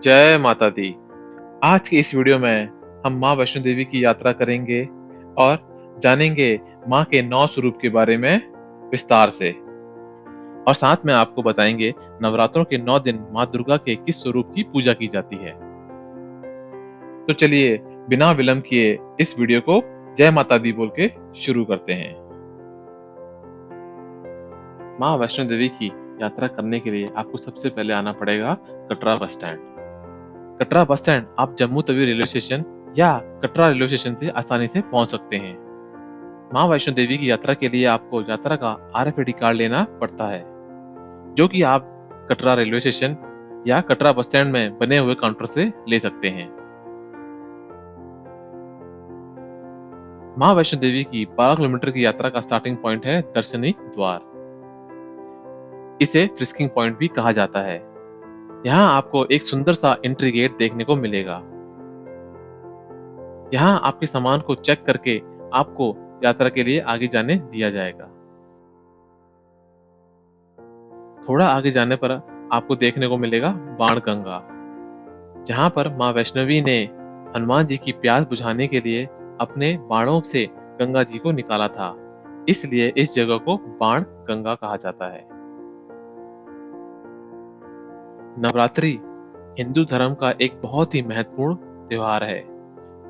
जय माता दी। आज की इस वीडियो में हम माँ वैष्णो देवी की यात्रा करेंगे और जानेंगे माँ के 9 स्वरूप के बारे में विस्तार से और साथ में आपको बताएंगे नवरात्रों के 9 दिन माँ दुर्गा के किस स्वरूप की पूजा की जाती है। तो चलिए बिना विलंब किए इस वीडियो को जय माता दी बोल के शुरू करते हैं। माँ वैष्णो देवी की यात्रा करने के लिए आपको सबसे पहले आना पड़ेगा Katra bus stand. Katra bus stand आप जम्मू तवी रेलवे स्टेशन या कटरा रेलवे स्टेशन से आसानी से पहुंच सकते हैं। मां वैष्णो देवी की यात्रा के लिए आपको यात्रा का RFID कार्ड लेना पड़ता है, जो कि आप कटरा रेलवे स्टेशन या कटरा बस स्टैंड में बने हुए काउंटर से ले सकते हैं। मां वैष्णो देवी की 12 किलोमीटर की यात्रा का स्टार्टिंग पॉइंट है दर्शनी द्वार। इसे फ्रिस्किंग पॉइंट भी कहा जाता है। यहाँ आपको एक सुंदर सा एंट्री गेट देखने को मिलेगा। यहाँ आपके सामान को चेक करके आपको यात्रा के लिए आगे जाने दिया जाएगा। थोड़ा आगे जाने पर आपको देखने को मिलेगा बाण गंगा, जहाँ पर माँ वैष्णवी ने हनुमान जी की प्यास बुझाने के लिए अपने बाणों से गंगा जी को निकाला था, इसलिए इस जगह को बाण गंगा कहा जाता है। नवरात्रि हिंदू धर्म का एक बहुत ही महत्वपूर्ण त्योहार है,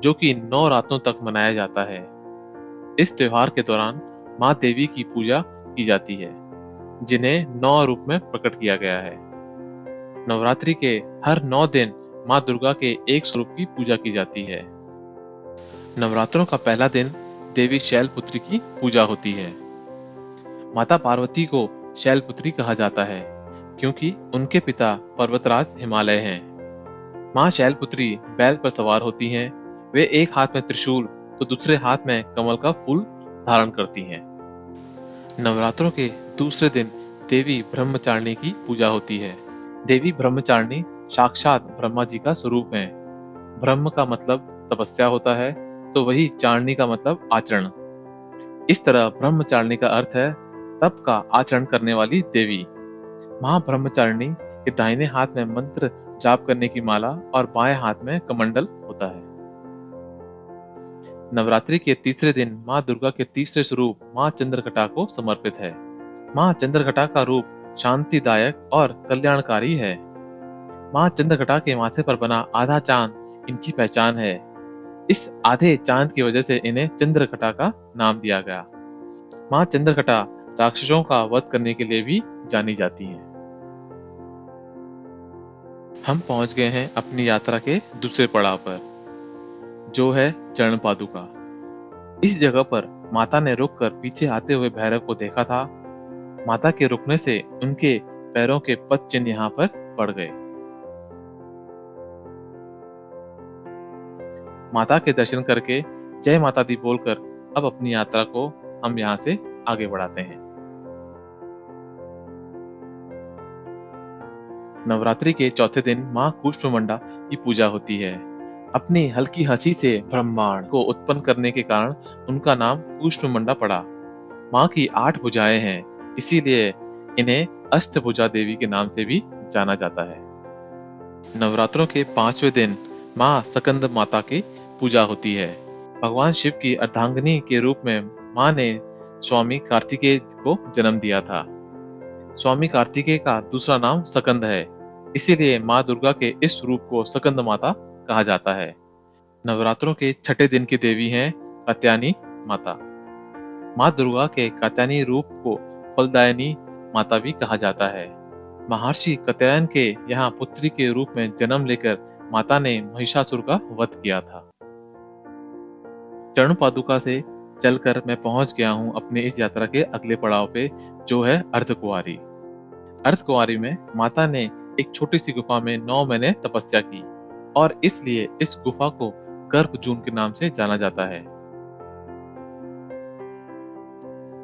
जो कि 9 रातों तक मनाया जाता है। इस त्योहार के दौरान माँ देवी की पूजा की जाती है, जिन्हें 9 रूप में प्रकट किया गया है। नवरात्रि के हर 9 दिन माँ दुर्गा के एक स्वरूप की पूजा की जाती है। नवरात्रों का पहला दिन देवी शैलपुत्री की पूजा होती है। माता पार्वती को शैलपुत्री कहा जाता है, क्योंकि उनके पिता पर्वतराज हिमालय हैं। माँ शैलपुत्री बैल पर सवार होती हैं। वे एक हाथ में त्रिशूल तो दूसरे हाथ में कमल का फूल धारण करती हैं। नवरात्रों के दूसरे दिन देवी ब्रह्मचारिणी की पूजा होती है। देवी ब्रह्मचारिणी साक्षात ब्रह्मा जी का स्वरूप है। ब्रह्म का मतलब तपस्या होता है, तो वही चारणी का मतलब आचरण। इस तरह ब्रह्मचारिणी का अर्थ है तप का आचरण करने वाली देवी। मां ब्रह्मचारिणी के दाहिने हाथ में मंत्र जाप करने की माला और बाएं हाथ में कमंडल होता है। नवरात्रि के तीसरे दिन मां दुर्गा के तीसरे स्वरूप मां चंद्रघटा को समर्पित है। मां चंद्रघटा का रूप शांतिदायक और कल्याणकारी है। मां चंद्रघटा के माथे पर बना आधा चांद इनकी पहचान है। इस आधे चांद की वजह से इन्हें चंद्रघटा का नाम दिया गया। मां चंद्रघटा राक्षसों का वध करने के लिए भी जानी जाती हैं। हम पहुंच गए हैं अपनी यात्रा के दूसरे पड़ाव पर, जो है चरण पादुका। इस जगह पर माता ने रुककर पीछे आते हुए भैरव को देखा था। माता के रुकने से उनके पैरों के पद चिन्ह यहाँ पर पड़ गए। माता के दर्शन करके जय माता दी बोलकर अब अपनी यात्रा को हम यहाँ से आगे बढ़ाते हैं। नवरात्रि के चौथे दिन माँ कूष्मांडा की पूजा होती है। अपनी हल्की हंसी से ब्रह्मांड को उत्पन्न करने के कारण उनका नाम कूष्मांडा पड़ा। माँ की 8 भुजाएं हैं, इसीलिए इन्हें अष्टभुजा देवी के नाम से भी जाना जाता है। नवरात्रों के 5वें दिन माँ स्कंद माता की पूजा होती है। भगवान शिव की अर्धांगिनी के रूप में माँ ने स्वामी कार्तिकेय को जन्म दिया था। स्वामी कार्तिकेय का दूसरा नाम स्कंद है, इसीलिए माँ दुर्गा के इस रूप को स्कंद माता कहा जाता है। नवरात्रों के छठे दिन की देवी हैं कात्यायनी माता। माँ दुर्गा के कात्यायनी रूप को फलदायिनी माता भी कहा जाता है। महर्षि कात्यायन के यहाँ पुत्री के रूप में जन्म लेकर माता ने महिषासुर का वध किया था। चरण पादुका से चलकर मैं पहुंच गया हूं अपने इस यात्रा के अगले पड़ाव पे, जो है अर्धकुंवारी। अर्धकुंवारी में माता ने एक छोटी सी गुफा में 9 महीने तपस्या की और इसलिए इस गुफा को गर्भजून के नाम से जाना जाता है।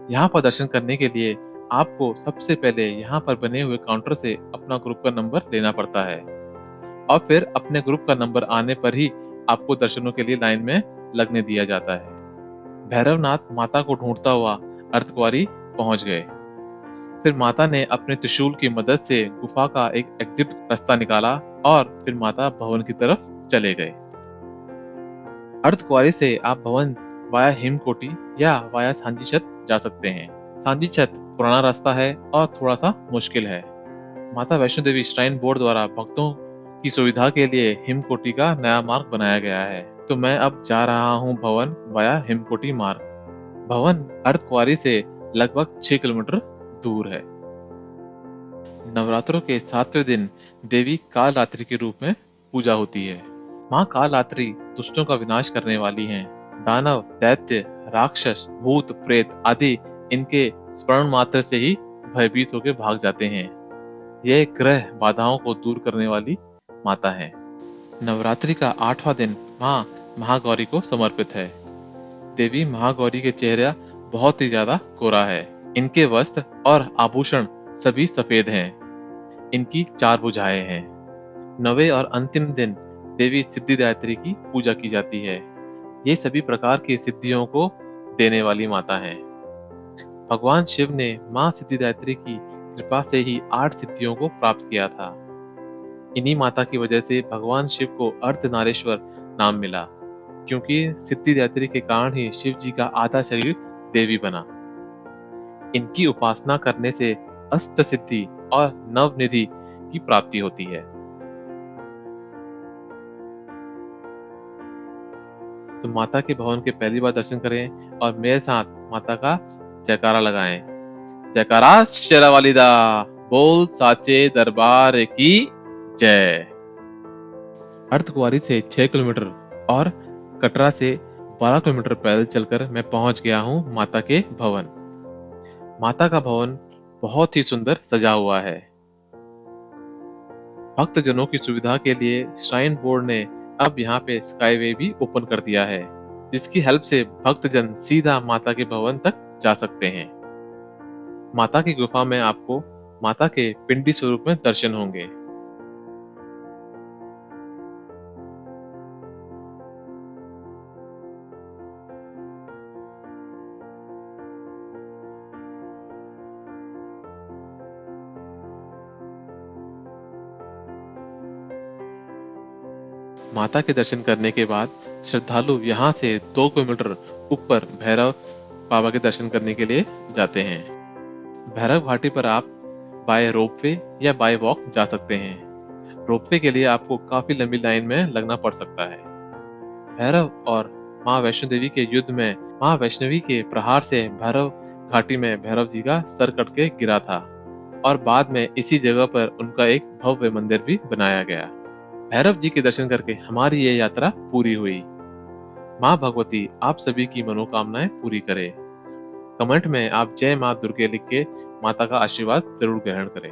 यहाँ पर दर्शन करने के लिए आपको सबसे पहले यहाँ पर बने हुए काउंटर से अपना ग्रुप का नंबर लेना पड़ता है और फिर अपने ग्रुप का नंबर आने पर ही आपको दर्शनों के लिए लाइन में लगने दिया जाता है। भैरवनाथ माता को ढूंढता हुआ अर्धकुंवारी पहुंच गए। फिर माता ने अपने त्रिशूल की मदद से गुफा का एक एग्जिट रास्ता निकाला और फिर माता भवन की तरफ चले गए। अर्धकुंवारी से आप भवन वाया हिमकोटी या वाया सांची छत जा सकते हैं। सांची छत पुराना रास्ता है और थोड़ा सा मुश्किल है। माता वैष्णो देवी श्राइन बोर्ड द्वारा भक्तों की सुविधा के लिए हिमकोटी का नया मार्ग बनाया गया है, तो मैं अब जा रहा हूँ भवन वाया हिमकोटी मार्ग। भवन अर्धकुंवारी से लगभग 6 किलोमीटर दूर है। नवरात्रों के 7वें दिन देवी कालरात्रि के रूप में पूजा होती है। माँ कालरात्रि दुष्टों का विनाश करने वाली हैं। दानव, दैत्य, राक्षस, भूत, प्रेत आदि इनके स्मरण मात्र से ही भयभीत होकर भाग जाते हैं। यह ग्रह बाधाओं को दूर करने वाली माता है। नवरात्रि का 8वां दिन माँ महागौरी को समर्पित है। देवी महागौरी के चेहरा बहुत ही ज्यादा कोरा है। इनके वस्त्र और आभूषण सभी सफेद हैं। इनकी 4 भुजाएं हैं। 9वें और अंतिम दिन देवी सिद्धिदात्री की पूजा की जाती है। ये सभी प्रकार की सिद्धियों को देने वाली माता है। भगवान शिव ने माँ सिद्धिदात्री की कृपा से ही 8 सिद्धियों को प्राप्त किया था। इन्हीं माता की वजह से भगवान शिव को अर्धनारीश्वर नाम मिला, क्योंकि सिद्धिदात्री के कारण ही शिव जी का आधा शरीर देवी बना। इनकी उपासना करने से अष्ट सिद्धि और नवनिधि की प्राप्ति होती है। तो माता के भवन के पहली बार दर्शन करें और मेरे साथ माता का जयकारा लगाएं। जयकारा शेरावाली दा, बोल साचे दरबार की जय। अर्धकुंवारी से 6 किलोमीटर और कटरा से 12 किलोमीटर पैदल चलकर मैं पहुंच गया हूं माता के भवन। माता का भवन बहुत ही सुंदर सजा हुआ है। भक्तजनों की सुविधा के लिए श्राइन बोर्ड ने अब यहाँ पे स्काईवे भी ओपन कर दिया है, जिसकी हेल्प से भक्तजन सीधा माता के भवन तक जा सकते हैं। माता की गुफा में आपको माता के पिंडी स्वरूप में दर्शन होंगे। माता के दर्शन करने के बाद श्रद्धालु यहाँ से 2 किलोमीटर ऊपर भैरव बाबा के दर्शन करने के लिए जाते हैं। भैरव घाटी पर आप बाय रोपवे या बाय वॉक जा सकते हैं। रोपवे के लिए आपको काफी लंबी लाइन में लगना पड़ सकता है। भैरव और माँ वैष्णो देवी के युद्ध में माँ वैष्णवी के प्रहार से भैरव घाटी में भैरव जी का सर कट के गिरा था और बाद में इसी जगह पर उनका एक भव्य मंदिर भी बनाया गया। भैरव जी के दर्शन करके हमारी ये यात्रा पूरी हुई। माँ भगवती आप सभी की मनोकामनाएं पूरी करे। कमेंट में आप जय माँ दुर्गे लिख के माता का आशीर्वाद जरूर ग्रहण करें।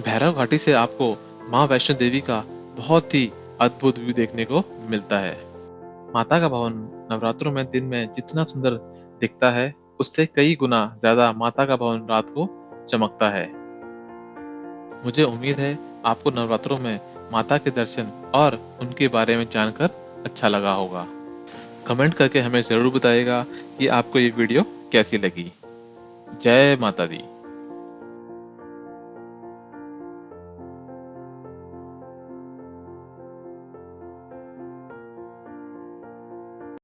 भैरव घाटी से आपको माँ वैष्णो देवी का बहुत ही अद्भुत व्यू देखने को मिलता है। माता का भवन नवरात्रों में दिन में जितना सुंदर दिखता है, उससे कई गुना ज्यादा माता का भवन रात को चमकता है। मुझे उम्मीद है आपको नवरात्रों में माता के दर्शन और उनके बारे में जानकर अच्छा लगा होगा। कमेंट करके हमें जरूर बताइएगा कि आपको ये वीडियो कैसी लगी। जय माता दी।